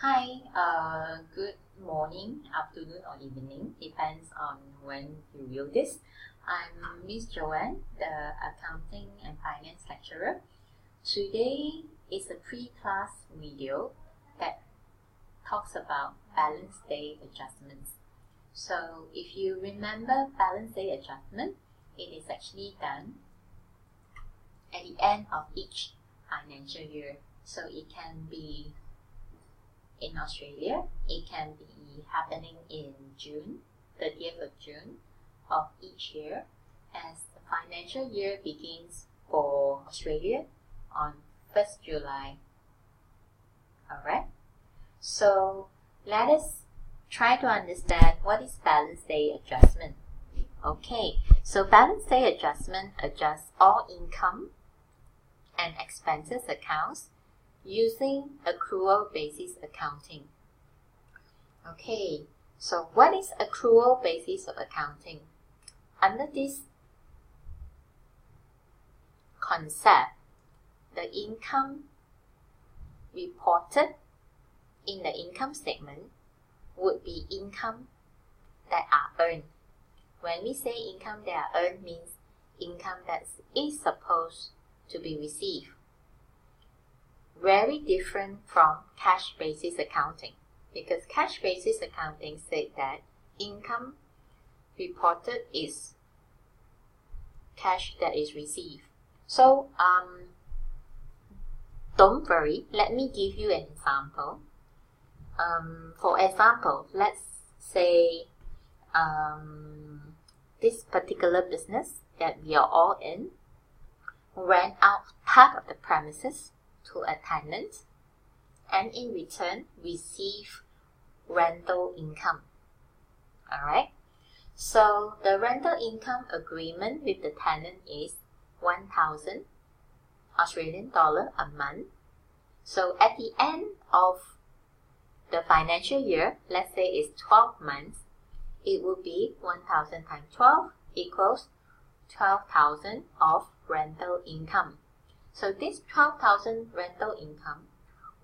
Hi, good morning, afternoon, or evening, depends on when you view this. I'm Miss Joanne, the Accounting and Finance lecturer. Today is a pre-class video that talks about balance day adjustments. So if you remember balance day adjustment, it is actually done at the end of each financial year. So it can be in Australia, it can be happening in June, 30th of June of each year, as the financial year begins for Australia on 1st July. Alright, so let us try to understand what is balance day adjustment. Okay, so balance day adjustment adjusts all income and expenses accounts using accrual basis accounting. Okay, so what is accrual basis of accounting? Under this concept, the income reported in the income statement would be income that are earned. When we say income that are earned, means income that is supposed to be received. Very different from cash basis accounting, because cash basis accounting said that income reported is cash that is received. So don't worry, let me give you an example. For example, let's say this particular business that we are all in rent out part of the premises to a tenant and in return receive rental income. Alright, so the rental income agreement with the tenant is 1,000 Australian dollar a month. So at the end of the financial year, let's say it's 12 months, it will be 1,000 times 12 equals 12,000 of rental income. So this 12,000 rental income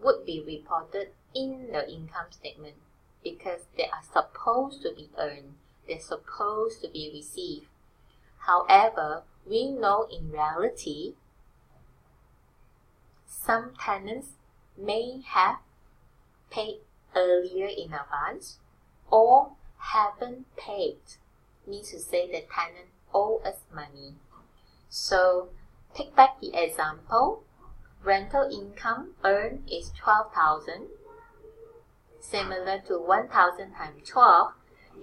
would be reported in the income statement because they are supposed to be earned, they're supposed to be received. However, we know in reality, some tenants may have paid earlier in advance or haven't paid, means to say the tenant owes us money. So take back the example, rental income earned is 12,000, similar to 1,000 times 12,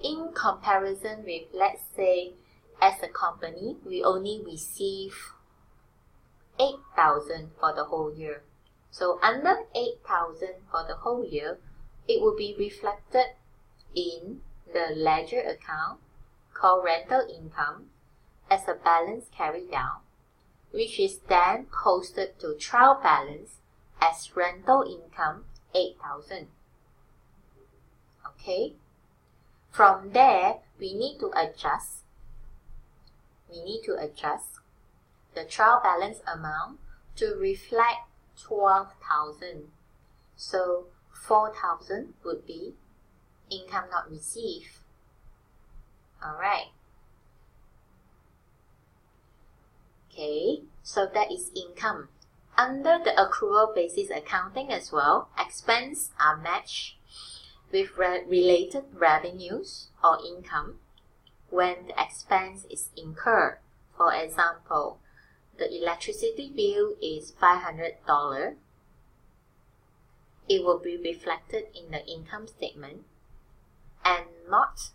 in comparison with, let's say, as a company, we only receive 8,000 for the whole year. So under 8,000 for the whole year, it will be reflected in the ledger account called rental income as a balance carried down, which is then posted to trial balance as rental income 8,000. Okay, from there we need to adjust the trial balance amount to reflect 12,000. So 4,000 would be income not received. Alright. Okay, so that is income. Under the accrual basis accounting as well, expenses are matched with related revenues or income when the expense is incurred. For example, the electricity bill is $500. It will be reflected in the income statement and not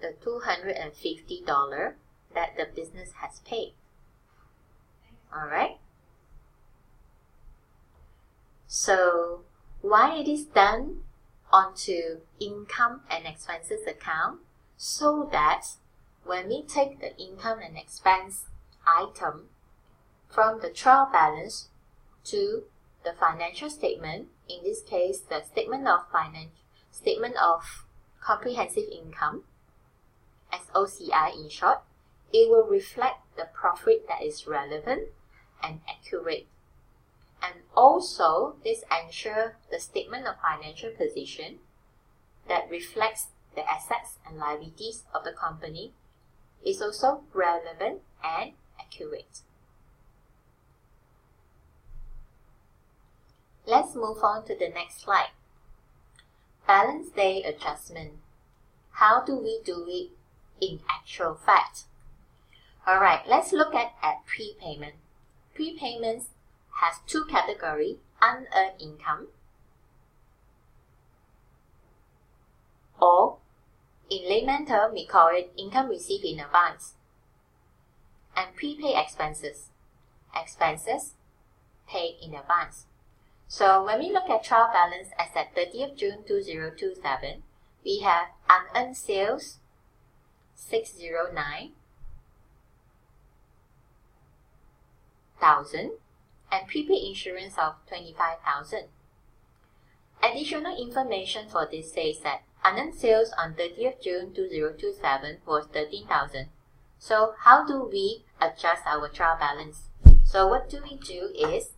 the $250 that the business has paid. Alright? So why it is done onto income and expenses account? So that when we take the income and expense item from the trial balance to the financial statement, in this case the statement of comprehensive income, SOCI in short, it will reflect the profit that is relevant and accurate. And also, this ensures the statement of financial position that reflects the assets and liabilities of the company is also relevant and accurate. Let's move on to the next slide. Balance day adjustment. How do we do it in actual fact? Alright, let's look at prepayment. Prepayments has two categories, unearned income, or in layman term we call it income received in advance, and prepaid expenses, expenses paid in advance. So when we look at trial balance as at 30th June 2027, we have unearned sales 609,000 and prepaid insurance of 25,000. Additional information for this says that unearned sales on 30th June 2027 was 13,000. So how do we adjust our trial balance? So what do we do is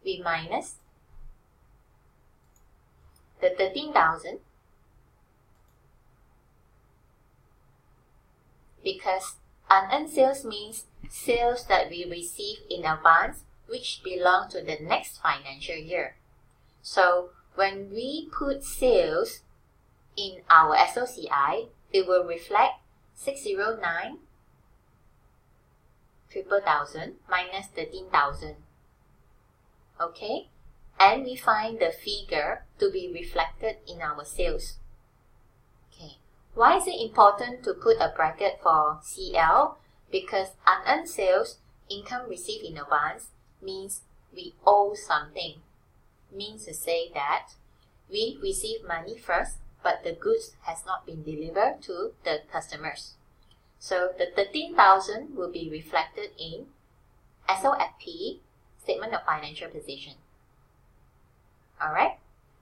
we minus the 13,000 because unearned sales means sales that we receive in advance which belong to the next financial year. So when we put sales in our SOCI, it will reflect 609,000 minus 13,000. Okay, and we find the figure to be reflected in our sales. Okay, why is it important to put a bracket for CL? Because unearned sales, income received in advance, means we owe something. Means to say that we receive money first, but the goods has not been delivered to the customers. So the 13,000 will be reflected in SOFP, Statement of Financial Position. Alright,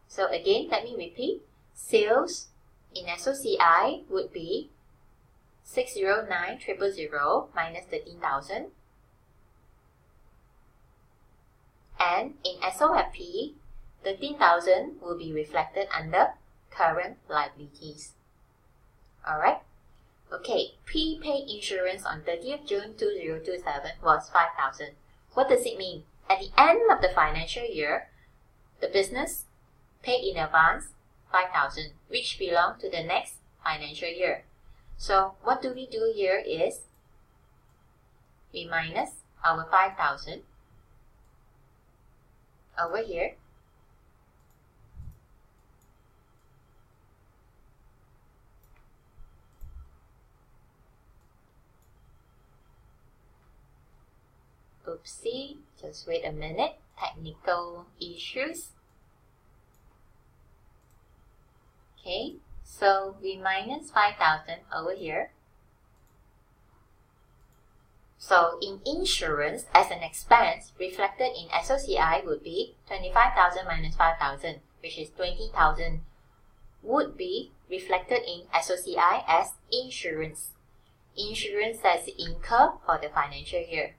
so again, let me repeat. Sales in SOCI would be 609,000 minus 13,000. And in SOFP, 13,000 will be reflected under current liabilities. Alright, okay, prepaid insurance on 30th June 2027 was 5,000. What does it mean? At the end of the financial year, the business paid in advance 5,000, which belong to the next financial year. So what do we do here is we minus our 5,000 over here. Oopsie, just wait a minute, technical issues. Okay, so we minus 5,000 over here. So in insurance, as an expense, reflected in SOCI would be 25,000 minus 5,000, which is 20,000, would be reflected in SOCI as insurance. Insurance that's incurred for the financial year.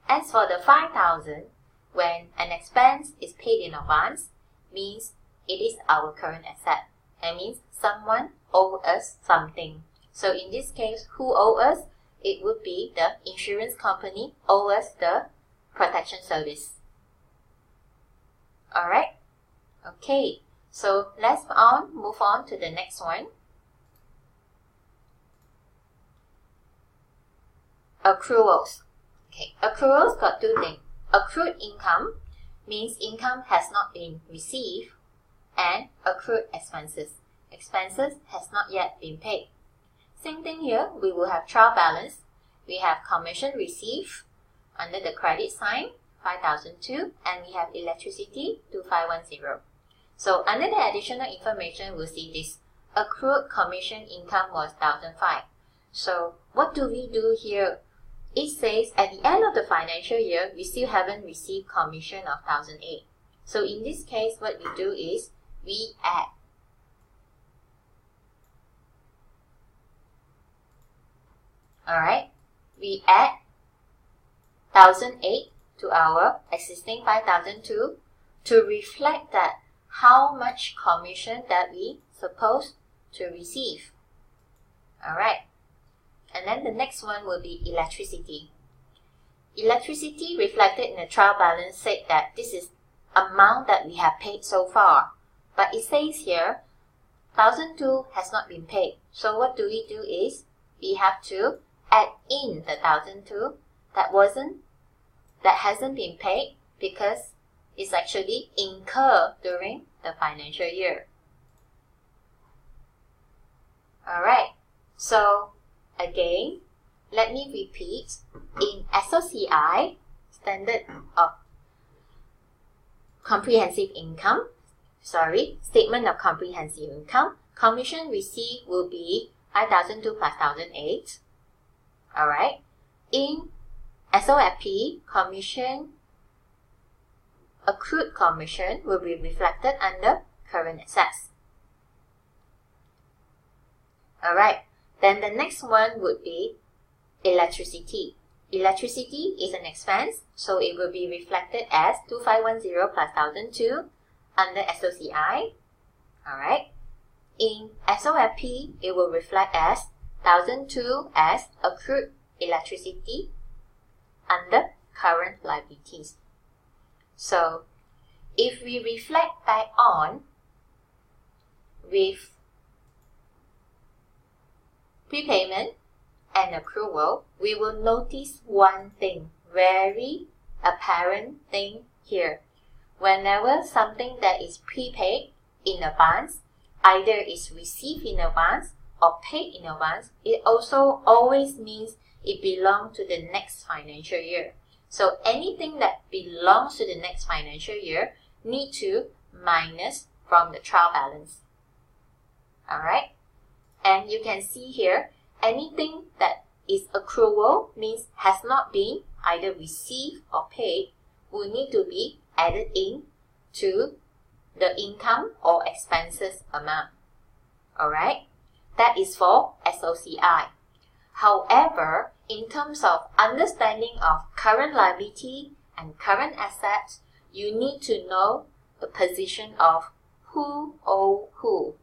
As for the 5,000, when an expense is paid in advance, means it is our current asset. That means someone owes us something. So in this case, who owes us? It would be the insurance company owes us the protection service. Alright? Okay, so let's move on to the next one. Accruals. Okay, accruals got two things. Accrued income means income has not been received, and accrued expenses. Expenses has not yet been paid. Same thing here, we will have trial balance. We have commission received under the credit sign, 5,002, and we have electricity, 2,510. So under the additional information, we'll see this accrued commission income was 1,005. So what do we do here? It says at the end of the financial year, we still haven't received commission of 1,008. So in this case, what we do is we add. Alright, we add 1,008 to our existing 5,002 to reflect that how much commission that we supposed to receive. Alright. And then the next one will be electricity. Electricity reflected in the trial balance said that this is amount that we have paid so far. But it says here, 1,002 has not been paid. So what do? Is we have to add in the 1,002 that hasn't been paid because it's actually incurred during the financial year. Alright, so again, let me repeat. In SOCI, Standard of Comprehensive Income, Statement of Comprehensive Income, commission received will be 5,002 plus 1,008. Alright. In SOFP, accrued commission will be reflected under current assets. Alright. Then the next one would be electricity. Electricity is an expense, so it will be reflected as 2,510 plus 1,002 under SOCI. Alright. In SOFP, it will reflect as 1,002 as accrued electricity under current liabilities. So, if we reflect back on with prepayment and accrual, we will notice one thing, very apparent thing here. Whenever something that is prepaid in advance, either is received in advance or paid in advance, it also always means it belongs to the next financial year. So anything that belongs to the next financial year need to minus from the trial balance. Alright? And you can see here, anything that is accrual means has not been either received or paid will need to be added in to the income or expenses amount. Alright? That is for SOCI. However, in terms of understanding of current liability and current assets, you need to know the position of who owe who.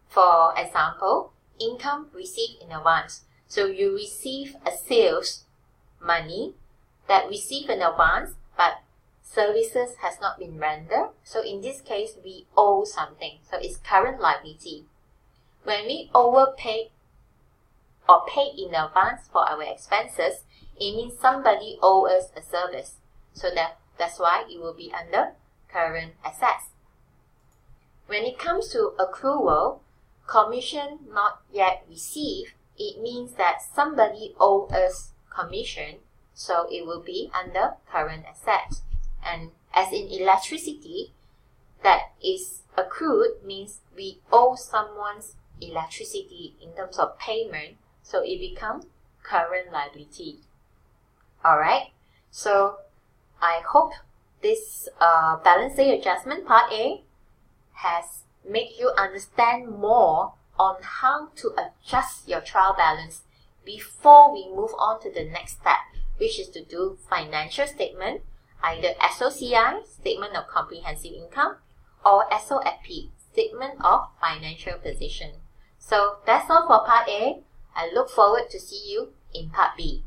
For example, income received in advance. So you receive a sales money that received in advance, but services has not been rendered. So in this case, we owe something. So it's current liability. When we overpay or pay in advance for our expenses, it means somebody owes us a service. So that's why it will be under current assets. When it comes to accrual, commission not yet received, it means that somebody owes us commission, so it will be under current assets. And as in electricity, that is accrued means we owe someone's electricity in terms of payment, so it becomes current liability. Alright, so I hope this balance sheet adjustment part A has made you understand more on how to adjust your trial balance before we move on to the next step, which is to do financial statement, either SOCI, Statement of Comprehensive Income, or SOFP, Statement of Financial Position. So that's all for part A. I look forward to see you in part B.